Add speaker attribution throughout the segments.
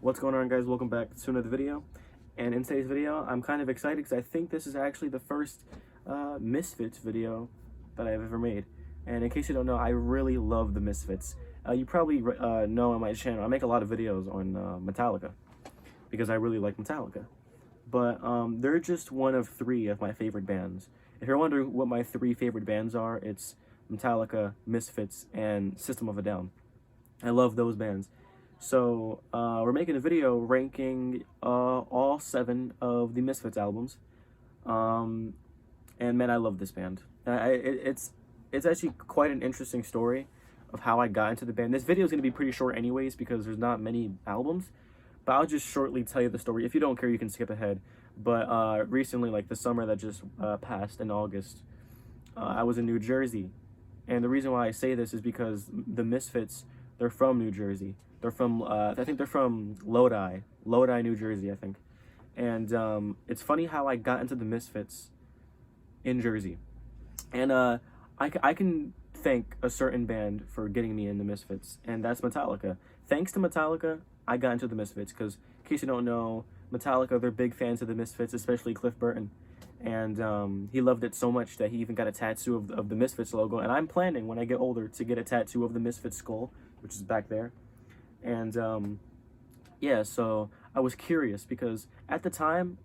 Speaker 1: What's going on, guys? Welcome back to another video. And in today's video, I'm kind of excited because I think this is actually the first Misfits video that I've ever made. And in case you don't know, I really love the Misfits. You probably know on my channel, I make a lot of videos on Metallica because I really like Metallica. But they're just one of three of my favorite bands. If you're wondering what my three favorite bands are, it's Metallica, Misfits, and System of a Down. I love those bands. So we're making a video ranking all 7 of the Misfits albums, and man, I love this band. It's actually quite an interesting story of how I got into the band. This video is going to be pretty short anyways because there's not many albums, but I'll just shortly tell you the story. If you don't care, you can skip ahead. But recently, like the summer that just passed in August, I was in New Jersey, and the reason why I say this is because the Misfits, they're from New Jersey. They're from, I think they're from Lodi, New Jersey, I think. And it's funny how I got into the Misfits in Jersey. And I can thank a certain band for getting me into Misfits, and that's Metallica. Thanks to Metallica, I got into the Misfits, because in case you don't know, Metallica, they're big fans of the Misfits, especially Cliff Burton. And he loved it so much that he even got a tattoo of the Misfits logo. And I'm planning, when I get older, to get a tattoo of the Misfits skull, which is back there. And yeah, so I was curious because at the time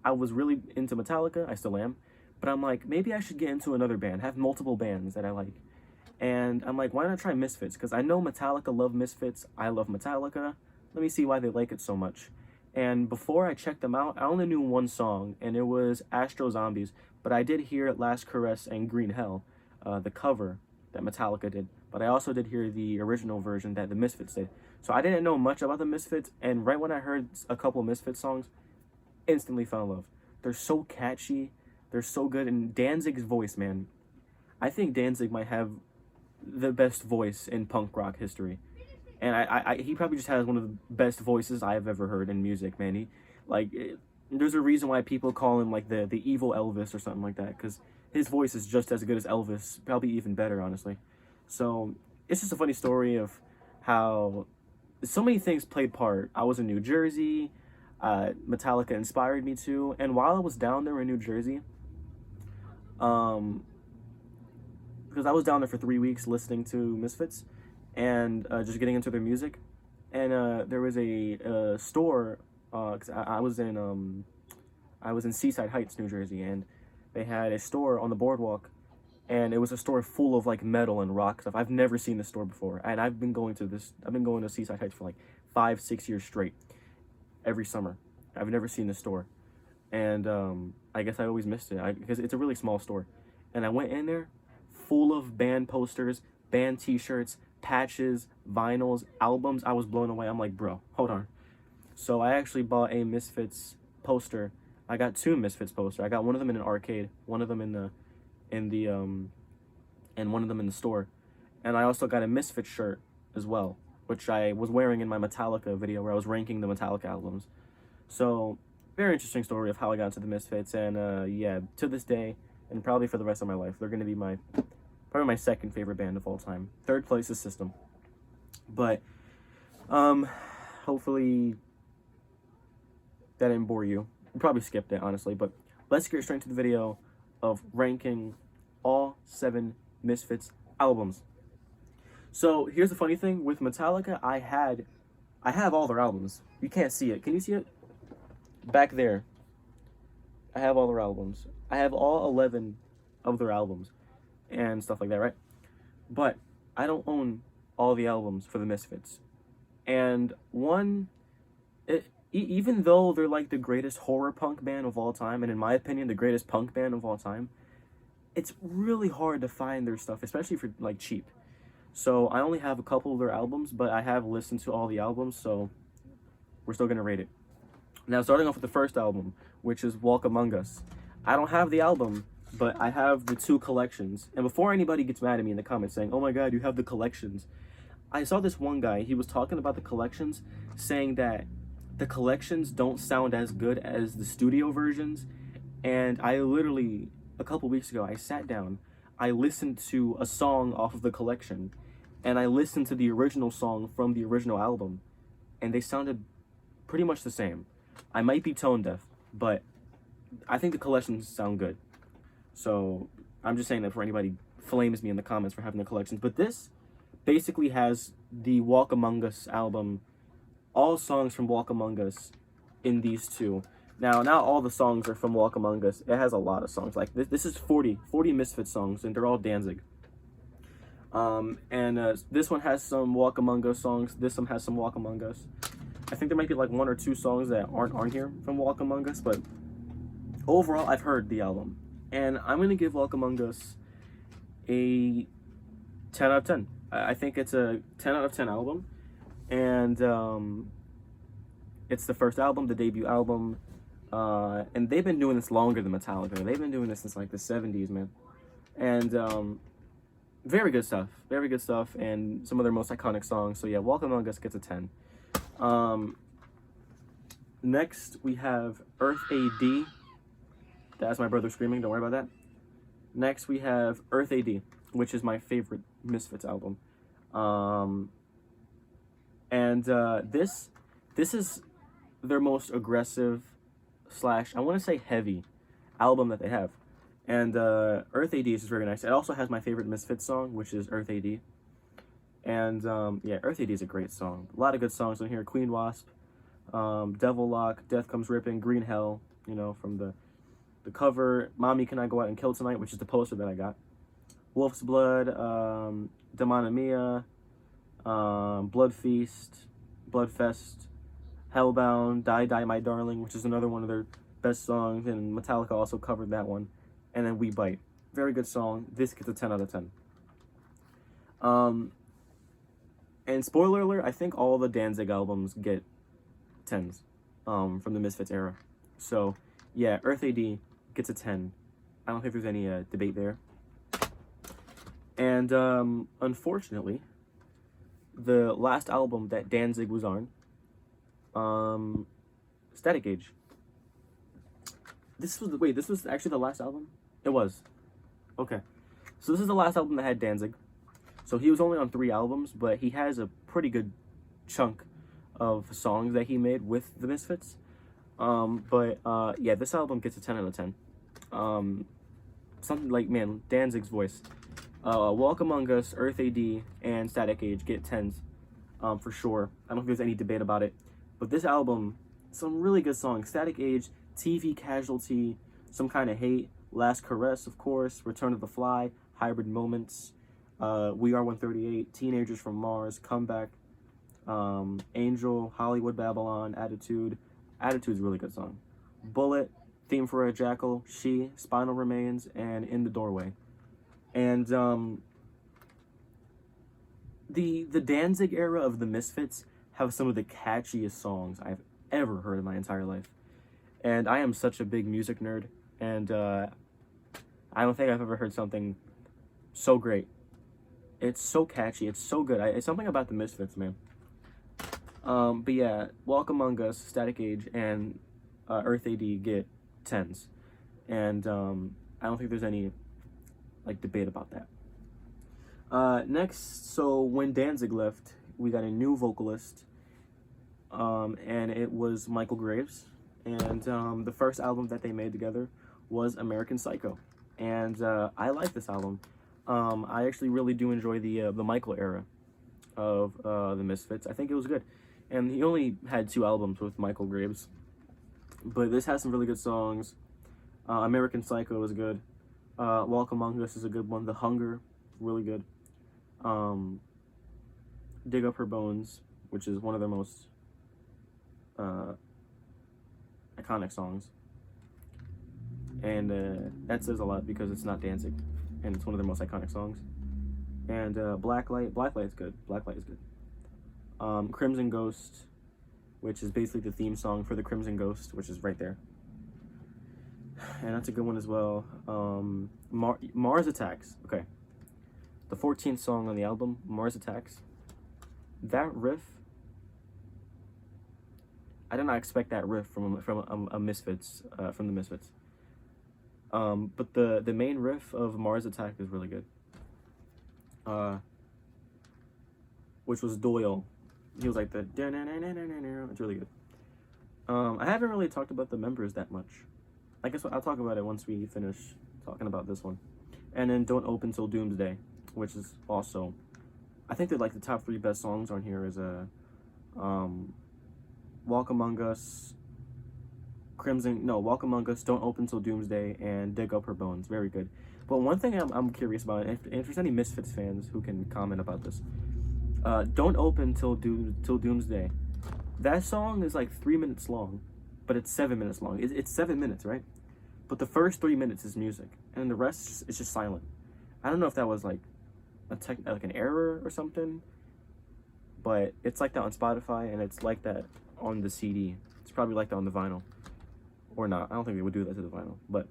Speaker 1: I was really into Metallica. I still am, but I'm like, maybe I should get into another band, have multiple bands that I like. And I'm like, why not try Misfits? Because I know Metallica love Misfits. I love Metallica. Let me see why they like it so much. And before I checked them out, I only knew one song, and it was Astro Zombies. But I did hear Last Caress and Green Hell, the cover that Metallica did. But I also did hear the original version that the Misfits did. So I didn't know much about the Misfits, and right when I heard a couple of Misfits songs, instantly fell in love. They're so catchy, they're so good, and Danzig's voice, man. I think Danzig might have the best voice in punk rock history. And he probably just has one of the best voices I've ever heard in music, man. There's a reason why people call him like the evil Elvis or something like that, because his voice is just as good as Elvis, probably even better, honestly. So it's just a funny story of how so many things played part. I was in New Jersey, Metallica inspired me to, and while I was down there in New Jersey, because I was down there for 3 weeks listening to Misfits and just getting into their music, and there was a store, because I was in Seaside Heights, New Jersey, and they had a store on the boardwalk, and it was a store full of like metal and rock stuff. I've never seen this store before, and I've been going to Seaside Heights for like 5-6 years straight, every summer. I've never seen this store, and I guess I always missed it because it's a really small store. And I went in there, full of band posters, band T-shirts, patches, vinyls, albums. I was blown away. I'm like, bro, hold on. So I actually bought a Misfits poster. I got 2 Misfits posters. I got one of them in an arcade, one of them and one of them in the store. And I also got a Misfits shirt as well, which I was wearing in my Metallica video where I was ranking the Metallica albums. So very interesting story of how I got into the Misfits. And yeah, to this day, and probably for the rest of my life, they're going to be probably my second favorite band of all time. Third place is System. But hopefully that didn't bore you. You probably skipped it, honestly, but let's get straight to the video of ranking all 7 Misfits albums. So here's the funny thing with Metallica. I have all their albums. You can't see it. Can you see it? Back there. I have all their albums. I have all 11 of their albums and stuff like that, right? But I don't own all the albums for the Misfits. And even though they're like the greatest horror punk band of all time, and in my opinion, the greatest punk band of all time, it's really hard to find their stuff, especially for like cheap. So I only have a couple of their albums, but I have listened to all the albums, so we're still gonna rate it. Now, starting off with the first album, which is Walk Among Us. I don't have the album, but I have the 2 collections. And before anybody gets mad at me in the comments saying, oh my god, you have the collections, I saw this one guy, he was talking about the collections, saying that the collections don't sound as good as the studio versions. And I literally, a couple weeks ago, I sat down, I listened to a song off of the collection, and I listened to the original song from the original album, and they sounded pretty much the same. I might be tone deaf, but I think the collections sound good. So I'm just saying that for anybody flames me in the comments for having the collections. But this basically has the Walk Among Us album, all songs from Walk Among Us in these two. Now, not all the songs are from Walk Among Us. It has a lot of songs. Like this is 40 Misfits songs, and they're all Danzig. This one has some Walk Among Us songs. This one has some Walk Among Us. I think there might be like 1 or 2 songs that aren't on here from Walk Among Us, but overall, I've heard the album, and I'm gonna give Walk Among Us a 10 out of 10. I think it's a 10 out of 10 album, and it's the first album, the debut album, and they've been doing this longer than Metallica. They've been doing this since like the 70s, man, and very good stuff, and some of their most iconic songs. So yeah, Walk Among Us gets a 10. Next we have Earth AD. That's my brother screaming, don't worry about that. Next we have Earth AD, which is my favorite Misfits album. This is their most aggressive / I want to say heavy album that they have. And Earth AD is very nice. It also has my favorite Misfits song, which is Earth AD. And yeah, Earth AD is a great song. A lot of good songs on here. Queen Wasp, Devil Lock, Death Comes Ripping, Green Hell, you know, from the cover. Mommy Can I Go Out and Kill Tonight, which is the poster that I got. Wolf's Blood, Demona Mia, Blood Feast, Bloodfest, Hellbound, Die Die My Darling, which is another one of their best songs, and Metallica also covered that one. And then We Bite. Very good song. This gets a 10 out of 10. And spoiler alert, I think all the Danzig albums get 10s from the Misfits era. So, yeah, Earth AD gets a 10. I don't think there's any debate there. And unfortunately, the last album that Danzig was on, Static Age. This was actually the last album? It was. Okay. So this is the last album that had Danzig. So he was only on 3 albums, but he has a pretty good chunk of songs that he made with the Misfits. Yeah, this album gets a 10 out of 10. Something like, man, Danzig's voice. Walk Among Us, Earth AD, and Static Age get 10s, for sure. I don't think there's any debate about it. But this album, some really good songs. Static Age, TV Casualty, Some Kind of Hate, Last Caress, of course, Return of the Fly, Hybrid Moments, We Are 138, Teenagers from Mars, Comeback, Angel, Hollywood Babylon, Attitude. Attitude's a really good song. Bullet, Theme for a Jackal, She, Spinal Remains, and In the Doorway. And the Danzig era of the Misfits have some of the catchiest songs I've ever heard in my entire life. And I am such a big music nerd, and I don't think I've ever heard something so great. It's so catchy, it's so good. It's something about the Misfits, man. But yeah, Walk Among Us, Static Age, and Earth AD get 10s. And I don't think there's any like debate about that. Next, so when Danzig left, we got a new vocalist, and it was Michael Graves. And the first album that they made together was American Psycho, and I like this album. I actually really do enjoy the Michael era of the Misfits. I think it was good, and he only had 2 albums with Michael Graves, but this has some really good songs. American Psycho is good. Walk Among Us is a good one. The Hunger, really good. Dig Up Her Bones, which is one of their most iconic songs, and that says a lot because it's not Danzig, and it's one of their most iconic songs. And Blacklight is good. Blacklight is good. Crimson Ghost, which is basically the theme song for the Crimson Ghost, which is right there, and that's a good one as well. Mars Attacks. Okay, the 14th song on the album, Mars Attacks. That riff, I did not expect that riff from a Misfits, from the Misfits. But the main riff of Mars Attack is really good. Which was Doyle. He was like the, it's really good. I haven't really talked about the members that much. I guess I'll talk about it once we finish talking about this one. And then Don't Open Till Doomsday, which is also, I think that like the top 3 best songs on here is Walk Among Us, Walk Among Us, Don't Open Till Doomsday, and Dig Up Her Bones. Very good. But one thing I'm curious about, and if there's any Misfits fans who can comment about this, Don't Open Till Doomsday. That song is like 3 minutes long, but it's 7 minutes long. It's 7 minutes, right? But the first 3 minutes is music, and the rest is just silent. I don't know if that was like like an error or something, but it's like that on Spotify, and it's like that on the CD. It's probably like that on the vinyl, or not. I don't think they would do that to the vinyl, but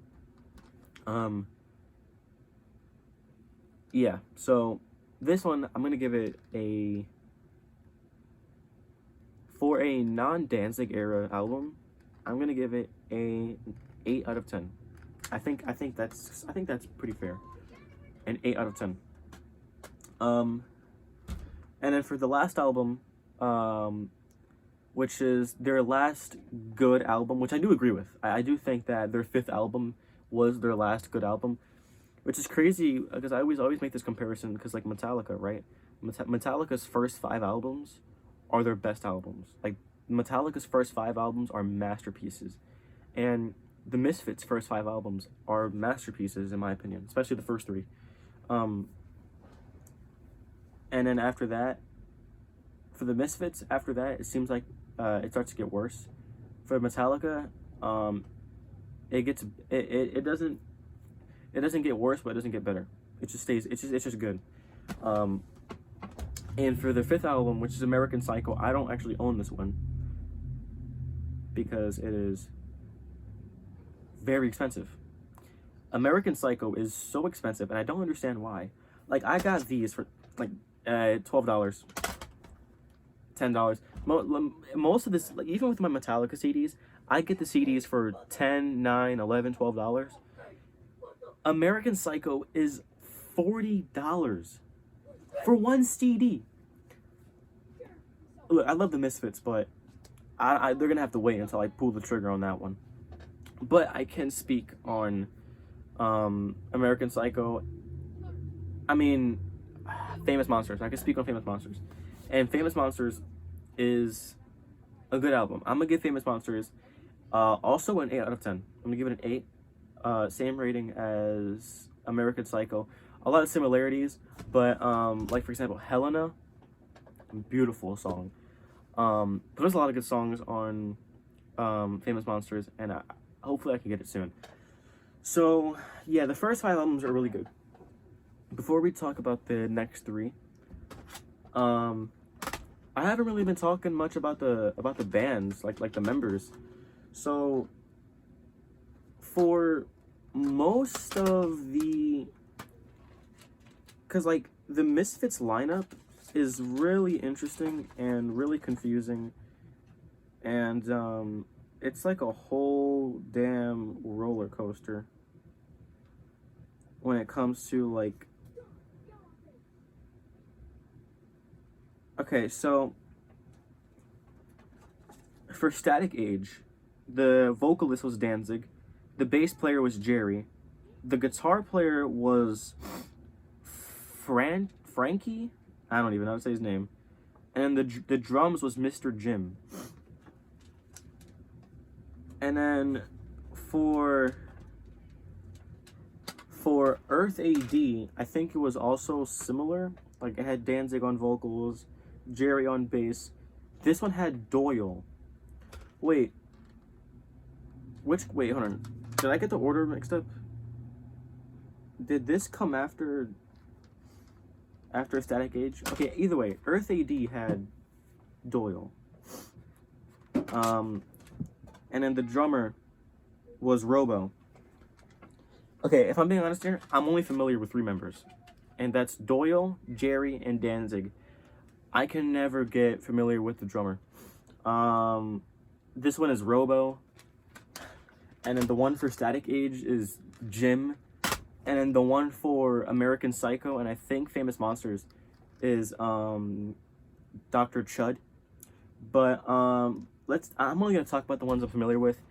Speaker 1: yeah. So this one, I'm gonna give it a, for a non-Danzig era album, I'm gonna give it a 8 out of 10. I think that's pretty fair. An 8 out of 10. And then for the last album, which is their last good album, which I do agree with. I do think that their 5th album was their last good album, which is crazy because I always make this comparison because like Metallica, right? Metallica's first 5 albums are their best albums. Like Metallica's first 5 albums are masterpieces, and the Misfits' first 5 albums are masterpieces in my opinion, especially the first 3. And then after that, for the Misfits, after that, it seems like it starts to get worse. For Metallica, it doesn't get worse, but it doesn't get better. It just stays. It's just good. And for the 5th album, which is American Psycho, I don't actually own this one because it is very expensive. American Psycho is so expensive, and I don't understand why. Like, I got these for like $12, $10. Most of this, like, even with my Metallica CDs, I get the CDs for $10, $9, $11, $12. American Psycho is $40 for one CD. Look, I love the Misfits, but they're gonna have to wait until I pull the trigger on that one. But I can speak on American Psycho. I mean, Famous Monsters. I can speak on Famous Monsters, and Famous Monsters is a good album. I'm gonna give Famous Monsters also an 8 out of 10. I'm gonna give it an 8. Same rating as American Psycho. A lot of similarities, but like for example, Helena, beautiful song. But there's a lot of good songs on Famous Monsters, and hopefully I can get it soon. So yeah, the first 5 albums are really good. Before we talk about the next 3, I haven't really been talking much about the bands, like the members. So for most of the, because like the Misfits lineup is really interesting and really confusing, and it's like a whole damn roller coaster when it comes to like, okay, so for Static Age, the vocalist was Danzig, the bass player was Jerry, the guitar player was Frankie, I don't even know how to say his name, and the drums was Mr. Jim. And then for Earth AD, I think it was also similar. Like it had Danzig on vocals, Jerry on bass. This one had Doyle. Wait, hold on. Did I get the order mixed up? Did this come after Static Age? Okay, either way, Earth AD had Doyle. And then the drummer was Robo. Okay, if I'm being honest here, I'm only familiar with 3 members, and that's Doyle, Jerry, and Danzig. I can never get familiar with the drummer. This one is Robo, and then the one for Static Age is Jim, and then the one for American Psycho and I think Famous Monsters is Dr. Chud. But I'm only gonna talk about the ones I'm familiar with.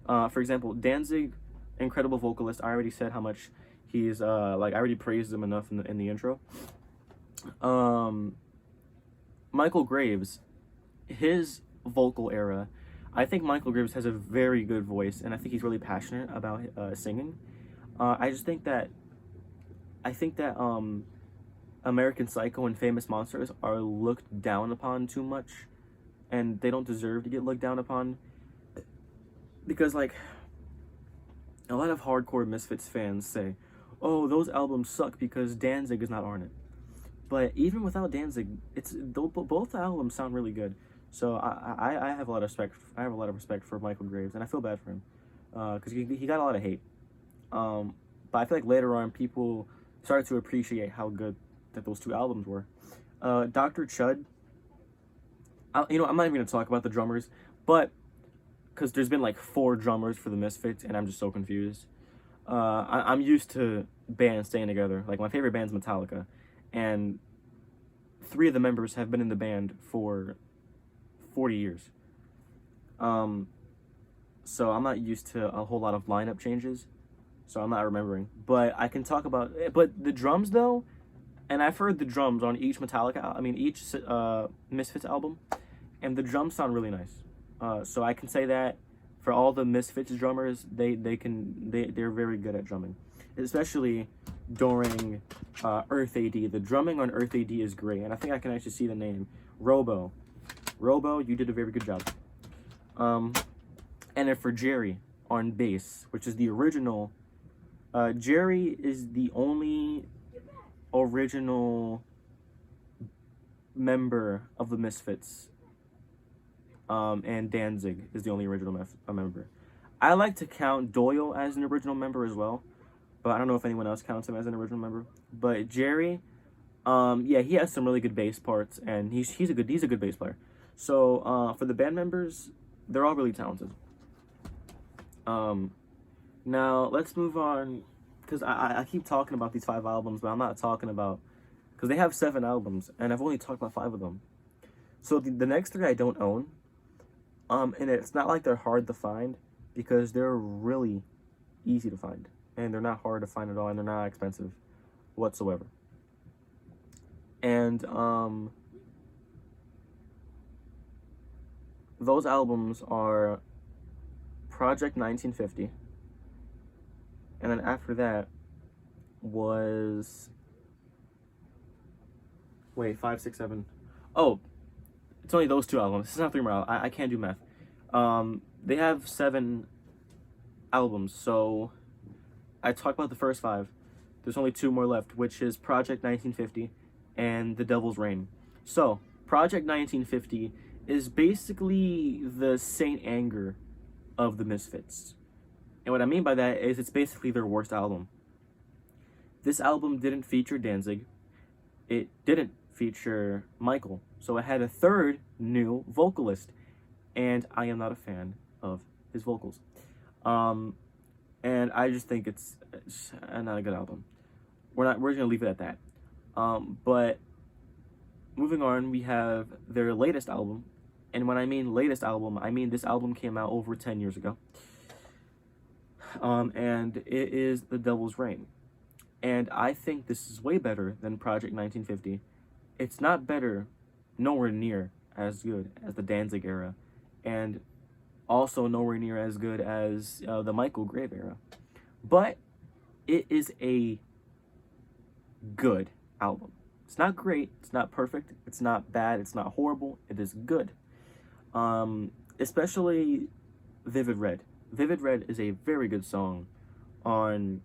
Speaker 1: For example, Danzig, incredible vocalist. I already said how much he's like, I already praised him enough in the intro. Michael Graves, his vocal era, I think Michael Graves has a very good voice, and I think he's really passionate about singing. I just think that American Psycho and Famous Monsters are looked down upon too much, and they don't deserve to get looked down upon, because like a lot of hardcore Misfits fans say, "Oh, those albums suck because Danzig is not on it." But even without Danzig, both albums sound really good. So I have a lot of respect. I have a lot of respect for Michael Graves, and I feel bad for him because he got a lot of hate. But I feel like later on, people started to appreciate how good that those two albums were. Dr. Chud. I'm not even gonna talk about the drummers, but because there's been like 4 drummers for the Misfits, and I'm just so confused. I'm used to bands staying together. Like, my favorite band's Metallica, and 3 of the members have been in the band for 40 years. So I'm not used to a whole lot of lineup changes, so I'm not remembering. But I can talk about, but the drums though, and I've heard the drums on each each Misfits album, and the drums sound really nice. So I can say that for all the Misfits drummers, they're very good at drumming, especially during Earth AD. The drumming on Earth AD is great, and I think I can actually see the name Robo, you did a very good job. And then for Jerry on bass, which is the original, Jerry is the only original member of the Misfits, and Danzig is the only original member. I like to count Doyle as an original member as well, but I don't know if anyone else counts him as an original member. But Jerry, yeah, he has some really good bass parts, and he's a good bass player. So for the band members, they're all really talented. Now let's move on, because I keep talking about these 5 albums, but I'm not talking about, because they have 7 albums, and I've only talked about 5 of them. So the next 3 I don't own, and it's not like they're hard to find, because they're really easy to find, and they're not hard to find at all, and they're not expensive whatsoever. And those albums are Project 1950, and then after that was, wait, 5, 6, 7. Oh, it's only those 2 albums. It's not 3 more. I can't do math. They have 7 albums, so I talked about the first 5. There's only 2 more left, which is Project 1950 and The Devil's Reign. So Project 1950 is basically the Saint Anger of the Misfits. And what I mean by that is it's basically their worst album. This album didn't feature Danzig. It didn't feature Michael. So it had a 3rd new vocalist. And I am not a fan of his vocals. And I just think it's not a good album. We're gonna leave it at that. But moving on, we have their latest album. And when I mean latest album, I mean this album came out over 10 years ago. And it is The Devil's Reign. And I think this is way better than Project 1950. It's not better, nowhere near as good as the Danzig era. And also nowhere near as good as the Michael Graves era. But it is a good album. It's not great, it's not perfect, it's not bad, it's not horrible, it is good. Especially Vivid Red. Vivid Red is a very good song on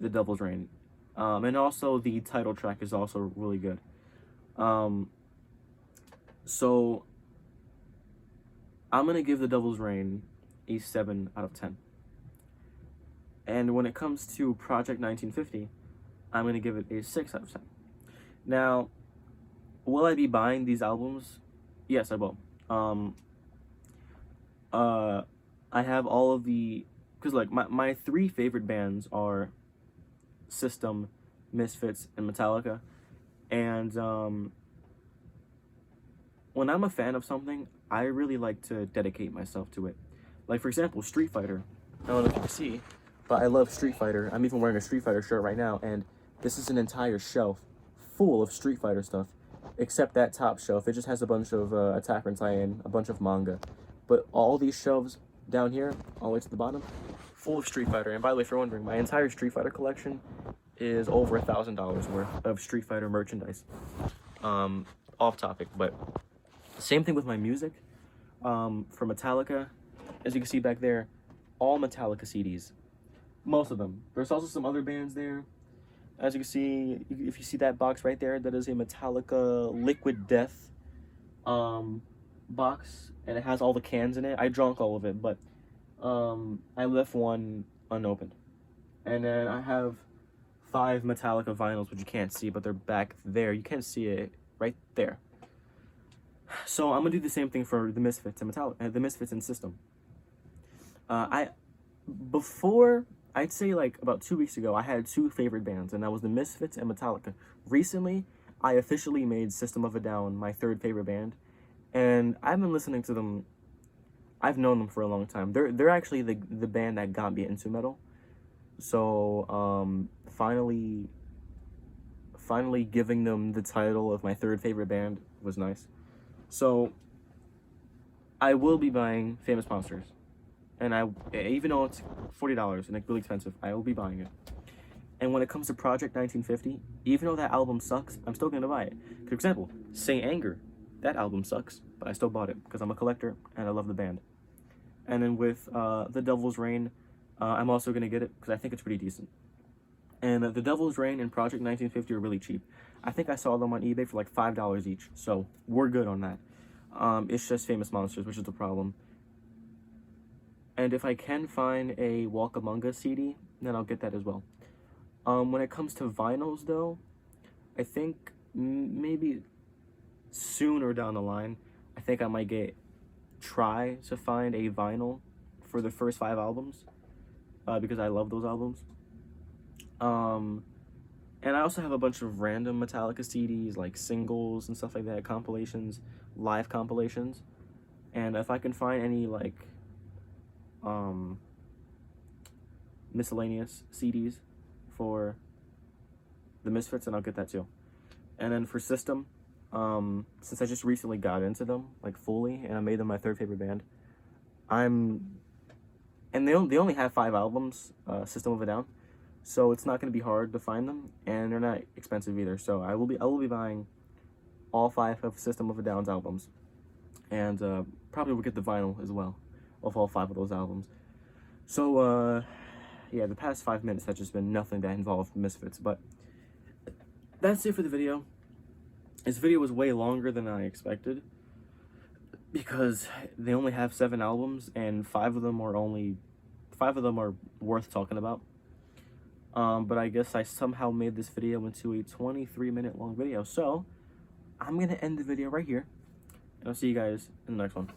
Speaker 1: The Devil's Reign. And also the title track is also really good. So I'm going to give The Devil's Reign a 7 out of 10. And when it comes to Project 1950, I'm going to give it a 6 out of 10. Now, will I be buying these albums? Yes, I will. I have all of the, because like my 3 favorite bands are System, Misfits, and Metallica. And when I'm a fan of something, I really like to dedicate myself to it. Like, for example, Street Fighter. I don't know if you can see, but I love Street Fighter. I'm even wearing a Street Fighter shirt right now, and this is an entire shelf full of Street Fighter stuff, except that top shelf. It just has a bunch of Attack on Titan, a bunch of manga. But all these shelves down here, all the way to the bottom, full of Street Fighter. And by the way, if you're wondering, my entire Street Fighter collection is over $1,000 worth of Street Fighter merchandise. Off topic, but same thing with my music. For Metallica, as you can see back there, all Metallica CDs. Most of them. There's also some other bands there. As you can see, if you see that box right there, that is a Metallica Liquid Death box, and it has all the cans in it. I drank all of it, but I left one unopened. And then I have 5 Metallica vinyls, which you can't see, but they're back there. You can't see it right there. So I'm gonna do the same thing for the Misfits and the Misfits and System. I'd say like about 2 weeks ago, I had 2 favorite bands, and that was the Misfits and Metallica. Recently, I officially made System of a Down my 3rd favorite band, and I've been listening to them. I've known them for a long time. They're actually the band that got me into metal. So finally giving them the title of my 3rd favorite band was nice. So I will be buying Famous Monsters. And even though it's $40 and it's really expensive, I will be buying it. And when it comes to Project 1950, even though that album sucks, I'm still gonna buy it. For example, Saint Anger, that album sucks, but I still bought it because I'm a collector and I love the band. And then with The Devil's Reign, I'm also gonna get it because I think it's pretty decent. And The Devil's Reign and Project 1950 are really cheap. I think I saw them on eBay for like $5 each, so we're good on that. It's just Famous Monsters, which is the problem. And if I can find a Walk Among Us CD, then I'll get that as well. When it comes to vinyls, though, I think maybe sooner down the line, I think I might try to find a vinyl for the first 5 albums, because I love those albums. And I also have a bunch of random Metallica CDs, like singles and stuff like that, compilations, live compilations. And if I can find any, like, miscellaneous CDs for the Misfits, and I'll get that too. And then for System, since I just recently got into them, like, fully, and I made them my 3rd favorite band, and they only have 5 albums, System of a Down, so it's not going to be hard to find them, and they're not expensive either. So I will be buying all 5 of System of a Down's albums, and probably will get the vinyl as well of all 5 of those albums. So yeah, the past 5 minutes has just been nothing that involved Misfits, but that's it for the video. This video was way longer than I expected because they only have 7 albums, and 5 of them are worth talking about. But I guess I somehow made this video into a 23-minute long video, so I'm gonna end the video right here, and I'll see you guys in the next one.